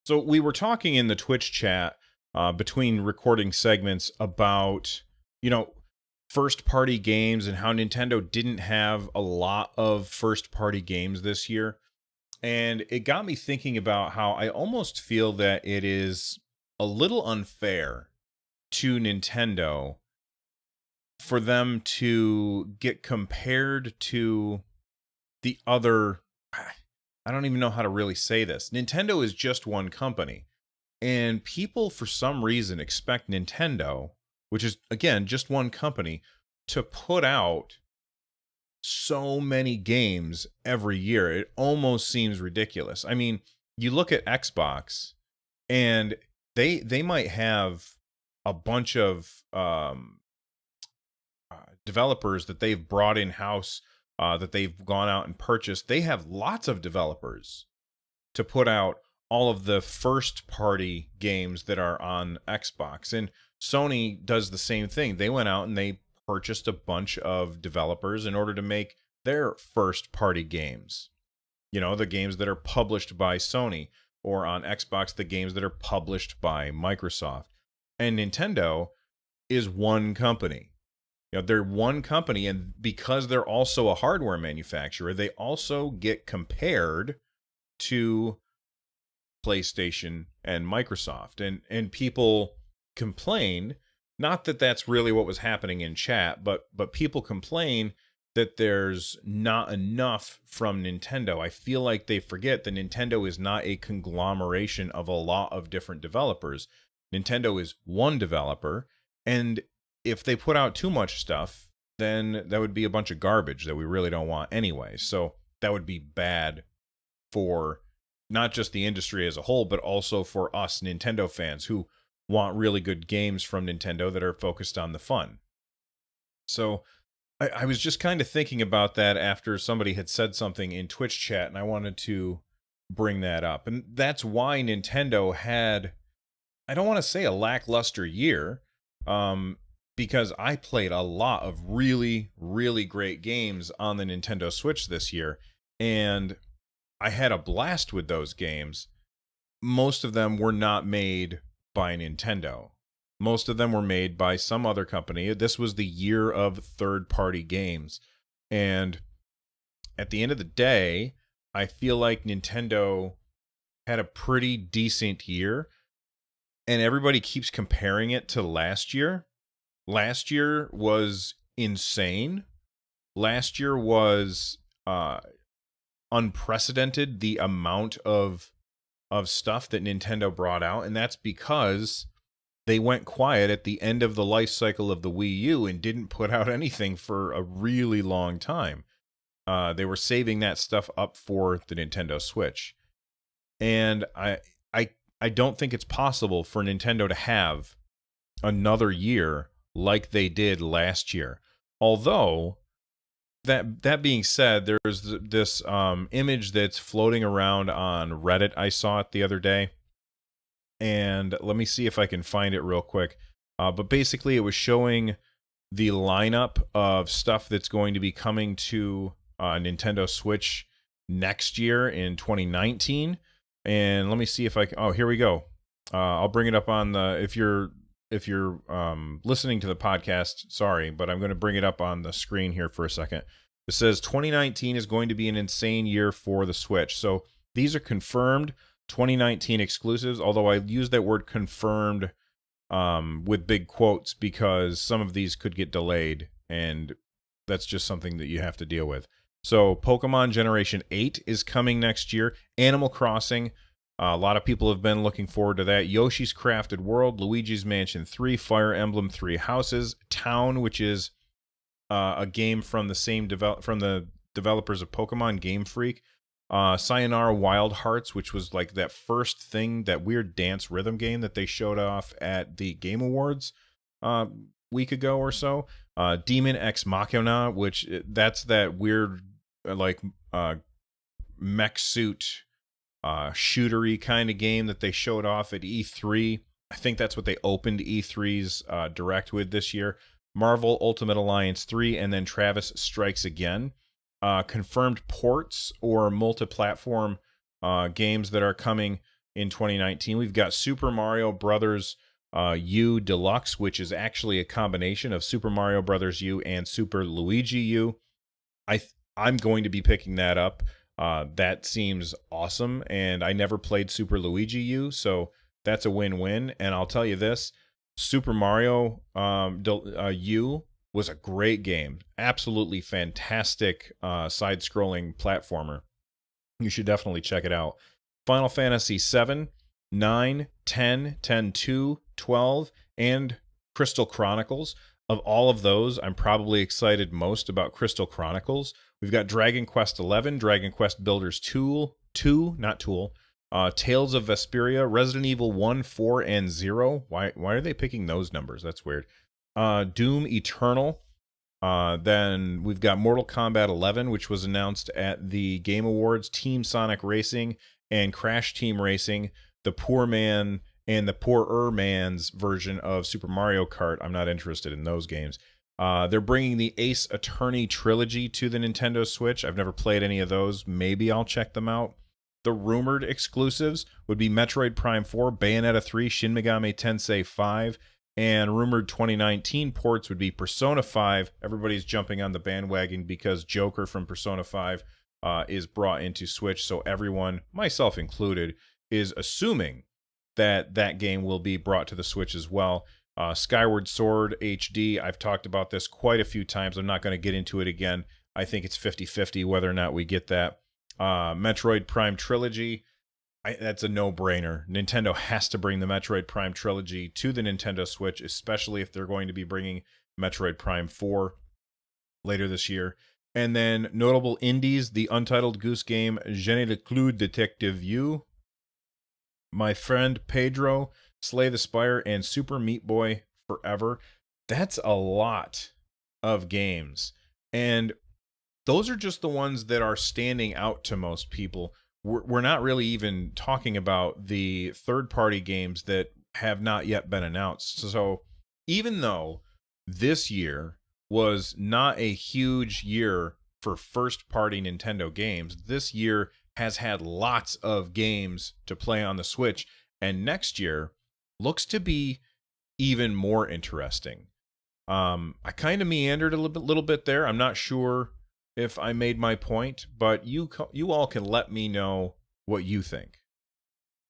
So we were talking in the Twitch chat between recording segments about, you know, first party games and how Nintendo didn't have a lot of first party games this year. And it got me thinking about how I almost feel that it is a little unfair to Nintendo for them to get compared to the other. I don't even know how to really say this. Nintendo is just one company. And people, for some reason, expect Nintendo, which is, again, just one company, to put out so many games every year. It almost seems ridiculous. I mean, you look at Xbox, and they might have a bunch of developers that they've brought in house, that they've gone out and purchased. They have lots of developers to put out all of the first party games that are on Xbox. And Sony does the same thing. They went out and they purchased a bunch of developers in order to make their first party games. You know, the games that are published by Sony, or on Xbox, the games that are published by Microsoft. And Nintendo is one company. You know, they're one company, and because they're also a hardware manufacturer, they also get compared to PlayStation and Microsoft. And people complain, not that that's really what was happening in chat, but people complain that there's not enough from Nintendo. I feel like they forget that Nintendo is not a conglomeration of a lot of different developers. Nintendo is one developer, and if they put out too much stuff, then that would be a bunch of garbage that we really don't want anyway. So that would be bad for not just the industry as a whole, but also for us Nintendo fans who want really good games from Nintendo that are focused on the fun. So I was just kind of thinking about that after somebody had said something in Twitch chat, and I wanted to bring that up. And that's why Nintendo had, I don't want to say a lackluster year, because I played a lot of really, really great games on the Nintendo Switch this year, and I had a blast with those games. Most of them were not made by Nintendo. Most of them were made by some other company. This was the year of third-party games. And at the end of the day, I feel like Nintendo had a pretty decent year, and everybody keeps comparing it to last year. Last year was insane. Last year was unprecedented, the amount of stuff that Nintendo brought out, and that's because they went quiet at the end of the life cycle of the Wii U and didn't put out anything for a really long time. They were saving that stuff up for the Nintendo Switch. And I don't think it's possible for Nintendo to have another year like they did last year. Although, that being said, there's this image that's floating around on Reddit. I saw it the other day, and let me see if I can find it real quick. But basically, it was showing the lineup of stuff that's going to be coming to Nintendo Switch next year in 2019. And let me see if I can. Oh, here we go. I'll bring it up on the. If you're listening to the podcast, sorry, but I'm going to bring it up on the screen here for a second. It says 2019 is going to be an insane year for the Switch. So these are confirmed 2019 exclusives, although I use that word confirmed with big quotes because some of these could get delayed, and that's just something that you have to deal with. So Pokemon Generation 8 is coming next year. Animal Crossing, a lot of people have been looking forward to that. Yoshi's Crafted World, Luigi's Mansion 3, Fire Emblem 3 Houses, Town, which is a game from the developers of Pokemon, Game Freak. Sayonara Wild Hearts, which was like that first thing, that weird dance rhythm game that they showed off at the Game Awards week ago or so. Demon X Machina, which that's that weird mech suit shootery kind of game that they showed off at E3. I think that's what they opened E3's Direct with this year. Marvel Ultimate Alliance 3, and then Travis Strikes Again. Confirmed ports or multi-platform games that are coming. in 2019. We've got Super Mario Brothers U Deluxe, which is actually a combination of Super Mario Brothers U and Super Luigi U. I'm going to be picking that up. That seems awesome, and I never played Super Luigi U, so that's a win-win. And I'll tell you this, Super Mario U was a great game. Absolutely fantastic side-scrolling platformer. You should definitely check it out. Final Fantasy 7, 9, 10, 10-2, 12, and Crystal Chronicles. Of all of those, I'm probably excited most about Crystal Chronicles. We've got Dragon Quest 11, Dragon Quest Builders 2, Tales of Vesperia, Resident Evil 1, 4, and 0. Why are they picking those numbers? That's weird. Doom Eternal. Then we've got Mortal Kombat 11, which was announced at the Game Awards, Team Sonic Racing, and Crash Team Racing, the poor man and the poorer man's version of Super Mario Kart. I'm not interested in those games. They're bringing the Ace Attorney trilogy to the Nintendo Switch. I've never played any of those. Maybe I'll check them out. The rumored exclusives would be Metroid Prime 4, Bayonetta 3, Shin Megami Tensei 5, and rumored 2019 ports would be Persona 5. Everybody's jumping on the bandwagon because Joker from Persona 5 is brought into Switch, so everyone, myself included, is assuming that that game will be brought to the Switch as well. Skyward Sword HD, I've talked about this quite a few times. I'm not going to get into it again. I think it's 50-50 whether or not we get that. Metroid Prime Trilogy, that's a no-brainer. Nintendo has to bring the Metroid Prime Trilogy to the Nintendo Switch, especially if they're going to be bringing Metroid Prime 4 later this year. And then notable indies, the Untitled Goose Game, Je ne le clou Detective U, My Friend Pedro, Slay the Spire, and Super Meat Boy Forever. That's a lot of games. And those are just the ones that are standing out to most people. We're not really even talking about the third-party games that have not yet been announced. So even though this year was not a huge year for first-party Nintendo games, this year has had lots of games to play on the Switch, and next year looks to be even more interesting. I kind of meandered a little bit there. I'm not sure if I made my point, but you all can let me know what you think.